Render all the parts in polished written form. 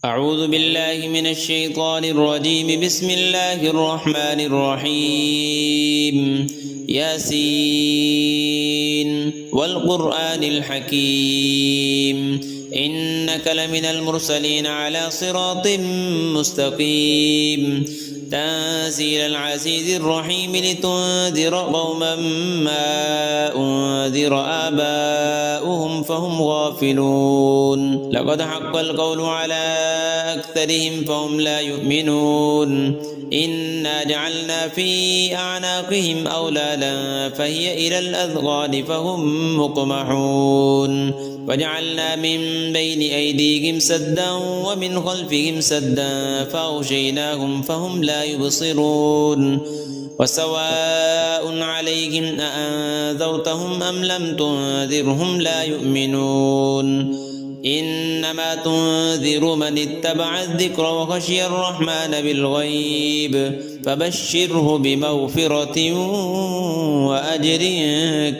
أعوذ بالله من الشيطان الرجيم. بسم الله الرحمن الرحيم. ياسين والقرآن الحكيم إنك لمن المرسلين على صراط مستقيم تنزيل العزيز الرحيم لتنذر قوما ما أنذر آباؤهم فهم غافلون. لقد حق القول على أكثرهم فهم لا يؤمنون. إنا جعلنا في أعناقهم أغلالا فهي إلى الأذقان فهم مقمحون وجعلنا من بين أيديهم سدا ومن خلفهم سدا فأغشيناهم فهم لا يبصرون. وسواء عليهم أأنذرتهم أم لم تنذرهم لا يؤمنون. إنما تنذر من اتبع الذكر وخشي الرحمن بالغيب فبشره بمغفرة وأجر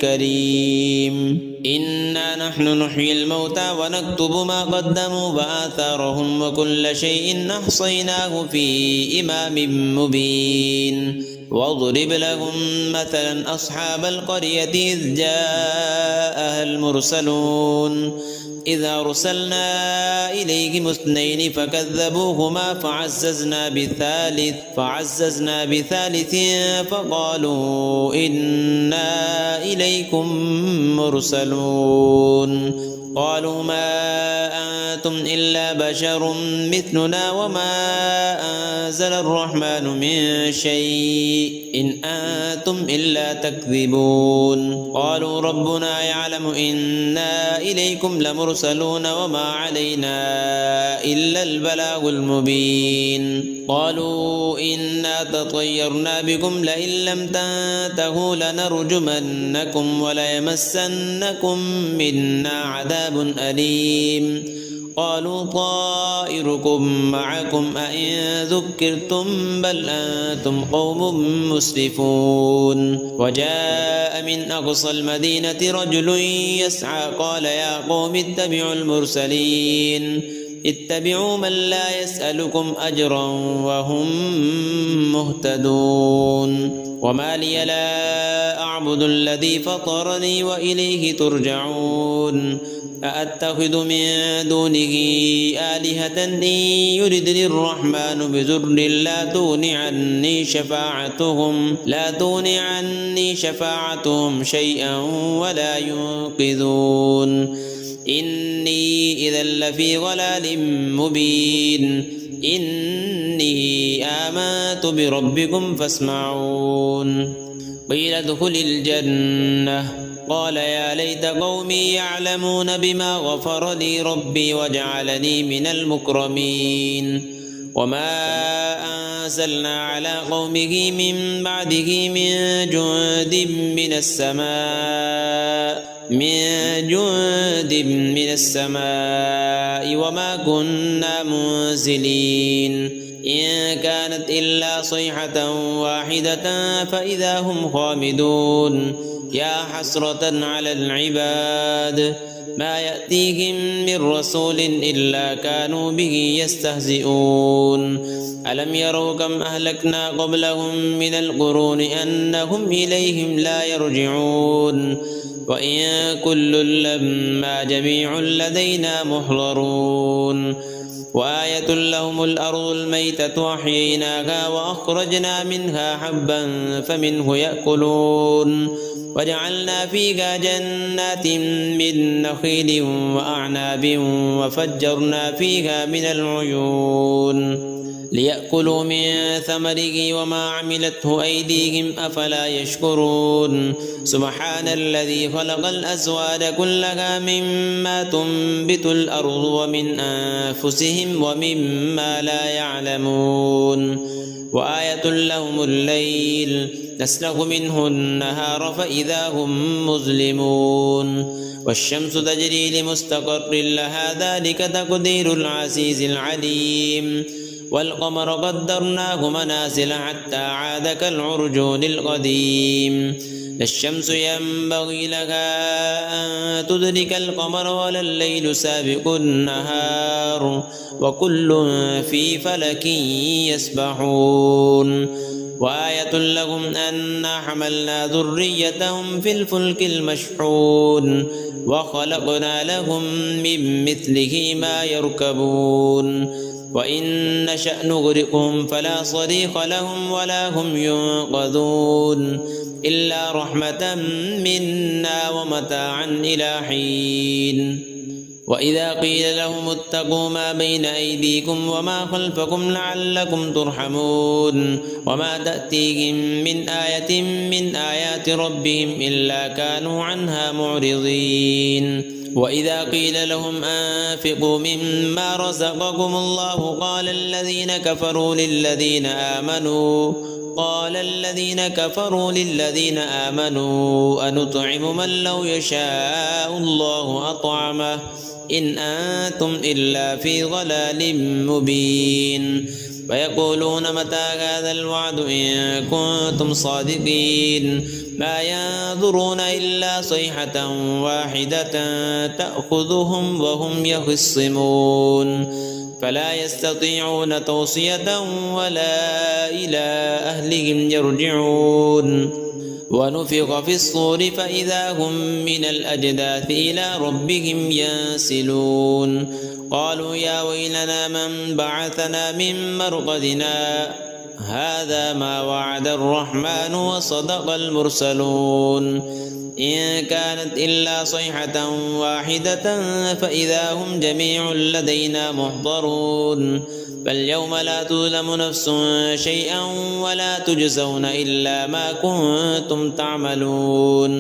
كريم. إنا نحن نحيي الموتى ونكتب ما قدموا وآثارهم وكل شيء أحصيناه في إمام مبين. واضرب لهم مثلا أصحاب القرية إذ جاءها المرسلون إذ أرسلنا إليهم اثنين فكذبوهما فعززنا بثالث فقالوا إنا إليكم مرسلون. قالوا ما أنتم إلا بشر مثلنا وما أنزل الرحمن من شيء إن أنتم إلا تكذبون. قالوا ربنا يعلم إنا إليكم لمرسلون وما علينا إلا البلاغ المبين. قالوا إنا تطيرنا بكم لئن لم تنتهوا لنرجمنكم وليمسنكم منا عذاب أليم. قالوا طائركم معكم أئن ذكرتم بل أنتم قوم مسرفون. وجاء من أقصى المدينة رجل يسعى قال يا قوم اتبعوا المرسلين اتبعوا من لا يسألكم أجرا وهم مهتدون. وما لي لا أعبد الذي فطرني وإليه ترجعون. أأتخذ من دونه آلهة إن يردني الرحمن بضر لا تغن عني شفاعتهم شيئا ولا ينقذون. إني إذا لفي ضلال مبين. إني آمنت بربكم فاسمعون. قيل ادخل الجنة قال يا ليت قومي يعلمون بما غفر لي ربي وجعلني من المكرمين. وما أنزلنا على قومه من بعده من جند من السماء وما كنا منزلين. إن كانت إلا صيحة واحدة فإذا هم خامدون. يا حسرة على العباد ما يأتيهم من رسول إلا كانوا به يستهزئون. ألم يروا كم أهلكنا قبلهم من القرون أنهم إليهم لا يرجعون. وإن كل لما جميع لدينا محضرون. وآية لهم الأرض الميتة أحييناها وأخرجنا منها حبا فمنه يأكلون. وجعلنا فيها جنات من نخيل وأعناب وفجرنا فيها من العيون ليأكلوا من ثمره وما عملته أيديهم أفلا يشكرون. سبحان الذي خلق الأزواج كلها مما تنبت الأرض ومن أنفسهم ومما لا يعلمون. وآية لهم الليل نسلخ منه النهار فإذا هم مظلمون. والشمس تجري لمستقر لها ذلك تقدير العزيز العليم. والقمر قدرناه منازل حتى عاد كالعرجون القديم. لا الشمس ينبغي لها أن تدرك القمر ولا الليل سابق النهار وكل في فلك يسبحون وآية لهم أنا حملنا ذريتهم في الفلك المشحون وخلقنا لهم من مثله ما يركبون وإن نشأ نغرقهم فلا صريخ لهم ولا هم ينقذون إلا رحمة منا ومتاعا إلى حين وإذا قيل لهم اتقوا ما بين أيديكم وما خلفكم لعلكم ترحمون وما تأتيهم من آية من آيات ربهم إلا كانوا عنها معرضين وإذا قيل لهم أنفقوا مما رزقكم الله قال الذين كفروا للذين آمنوا أنطعم من لو يشاء الله أطعمه إن أنتم إلا في ضلال مبين ويقولون متى هذا الوعد إن كنتم صادقين ما ينظرون إلا صيحة واحدة تأخذهم وهم يخصمون فلا يستطيعون توصية ولا إلى أهلهم يرجعون ونفخ في الصور فإذا هم من الأجداث إلى ربهم ينسلون قالوا يا ويلنا من بعثنا من مرقدنا هذا ما وعد الرحمن وصدق المرسلون إن كانت إلا صيحة واحدة فإذا هم جميع لدينا محضرون فاليوم لا تظلم نفس شيئا ولا تجزون إلا ما كنتم تعملون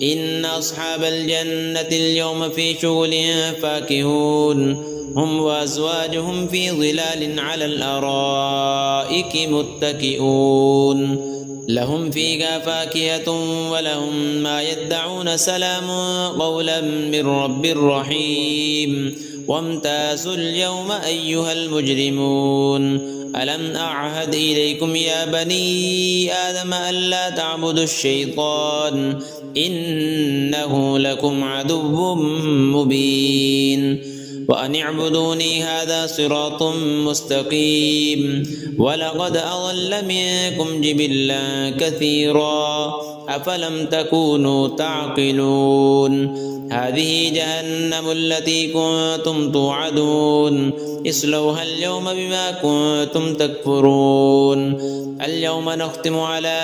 إن أصحاب الجنة اليوم في شغل فاكهون هم وأزواجهم في ظلال على الأرائك متكئون لهم فيها فاكهة ولهم ما يدعون سلام قولا من رب رحيم وامتازوا اليوم أيها المجرمون ألم أعهد إليكم يا بني آدم ألا تعبدوا الشيطان إنه لكم عدو مبين وأن اعبدوني هذا صراط مستقيم ولقد أضل منكم جبلا كثيرا أفلم تكونوا تعقلون هذه جهنم التي كنتم توعدون اصلوها اليوم بما كنتم تكفرون اليوم نختم على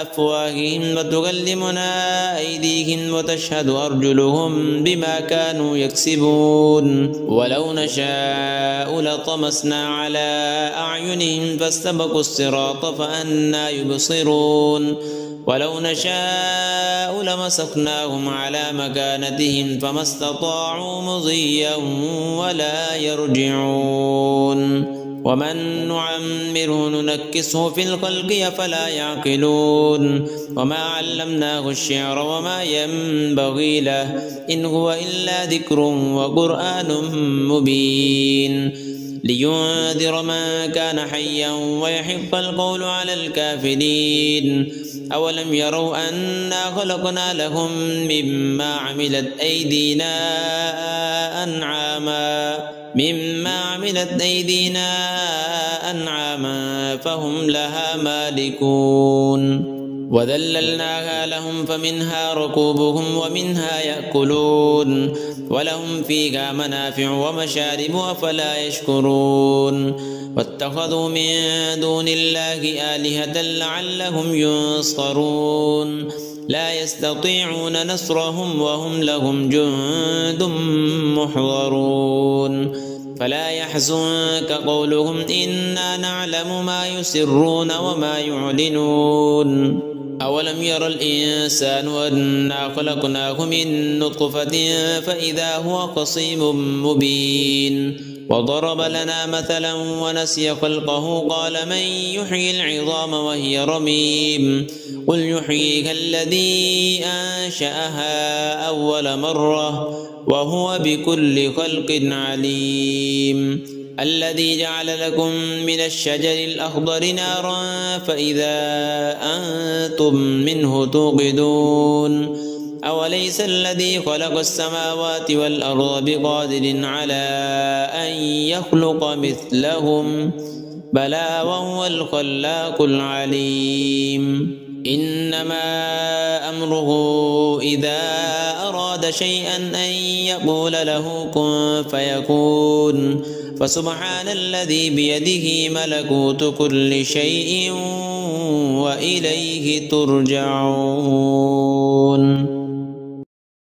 أفواههم وتكلمنا أيديهم وتشهد أرجلهم بما كانوا يكسبون ولو نشاء لطمسنا على أعينهم فاستبقوا الصراط فأنى يبصرون ولو نشاء لمسخناهم على مكانتهم فما استطاعوا مضيا ولا يرجعون ومن نعمره ننكسه في الخلق أفلا يعقلون وما علمناه الشعر وما ينبغي له إن هو إلا ذكر وقرآن مبين لينذر من كان حيا ويحق القول على الكافرين أولم يروا أنا خلقنا لهم مما عملت أيدينا أنعاما فهم لها مالكون وذللناها لهم فمنها ركوبهم ومنها يأكلون ولهم فيها منافع ومشارب أفلا يشكرون واتخذوا من دون الله آلهة لعلهم ينصرون لا يستطيعون نصرهم وهم لهم جند محضرون فلا يحزنك قولهم إنا نعلم ما يسرون وما يعلنون أولم ير الإنسان أنا خلقناه من نطفة فإذا هو خصيم مبين وضرب لنا مثلا ونسي خلقه قال من يحيي العظام وهي رميم قل يحييها الذي أنشأها أول مرة وهو بكل خلق عليم الذي جعل لكم من الشجر الأخضر نارا فإذا أنتم منه توقدون أوليس الذي خلق السماوات والأرض بقادر على أن يخلق مثلهم بلى وهو الخلاق العليم إنما أمره إذا أراد شيئا أن يقول له كن فيكون فسبحان الذي بيده ملكوت كل شيء وإليه ترجعون.